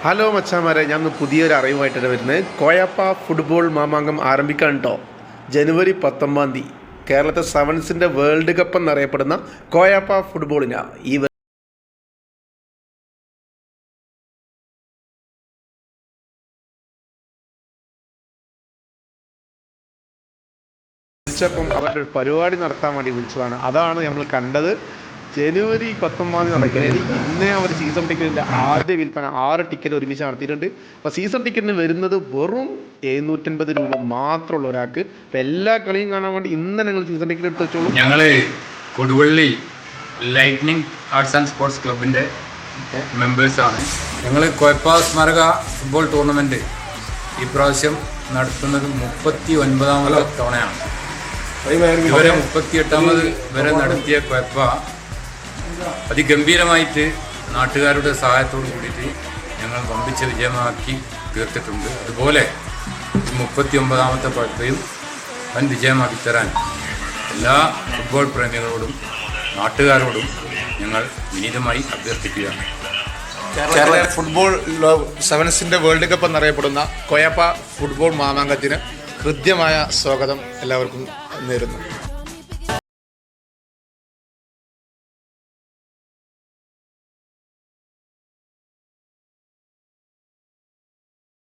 Hello മച്ചാമാരെ, ഞാൻ പുതിയൊരു അറിവുമായിട്ടാണ് വരുന്നത്. കോയപ്പ ഫുട്ബോൾ മാമാങ്കം ആരംഭിക്കാൻ കേട്ടോ. ജനുവരി 19 കേരളത്തെ സെവൻസിൻ്റെ വേൾഡ് കപ്പ് എന്നറിയപ്പെടുന്ന കോയപ്പ ഫുട്ബോളിനാണ് ഈ വിളിച്ചപ്പം അവരുടെ ഒരു പരിപാടി നടത്താൻ വേണ്ടി വിളിച്ചതാണ്. അതാണ് നമ്മൾ കണ്ടത്. ജനുവരി 19 നടക്കുന്നത്. ഇന്നേ അവർ സീസൺ ടിക്കറ്റിൻ്റെ ആദ്യ വിൽപ്പന 6 ടിക്കറ്റ് ഒരുമിച്ച് നടത്തിയിട്ടുണ്ട്. അപ്പോൾ സീസൺ ടിക്കറ്റിന് വരുന്നത് വെറും 750 രൂപ മാത്രമുള്ള ഒരാൾക്ക്. അപ്പോൾ എല്ലാ കളിയും കാണാൻ വേണ്ടി ഇന്ന് നിങ്ങൾ സീസൺ ടിക്കറ്റ് എടുത്ത് വെച്ചോളൂ. ഞങ്ങൾ Koduvally lightning arts and sports ക്ലബിൻ്റെ മെമ്പേഴ്സാണ്. ഞങ്ങൾ കോയപ്പ സ്മാരക ഫുട്ബോൾ ടൂർണമെൻറ്റ് ഈ പ്രാവശ്യം നടത്തുന്നത് 39ാമത്തെ തവണയാണ്. ഇവരെ 38ാമത് വരെ നടത്തിയ കോയപ്പ അതിഗംഭീരമായിട്ട് നാട്ടുകാരുടെ സഹായത്തോട് കൂടിയിട്ട് ഞങ്ങൾ വമ്പിച്ച വിജയമാക്കി തീർത്തിട്ടുണ്ട്. അതുപോലെ 39ാമത്തെ കോയപ്പയും വൻ വിജയമാക്കി തരാൻ എല്ലാ ഫുട്ബോൾ പ്രേമികളോടും നാട്ടുകാരോടും ഞങ്ങൾ വിനീതമായി അഭ്യർത്ഥിക്കുകയാണ്. കേരള ഫുട്ബോൾ സെവൻസിൻ്റെ വേൾഡ് കപ്പ് എന്നറിയപ്പെടുന്ന കോയപ്പ ഫുട്ബോൾ മാമാങ്കത്തിന് ഹൃദ്യമായ സ്വാഗതം എല്ലാവർക്കും നേരുന്നു.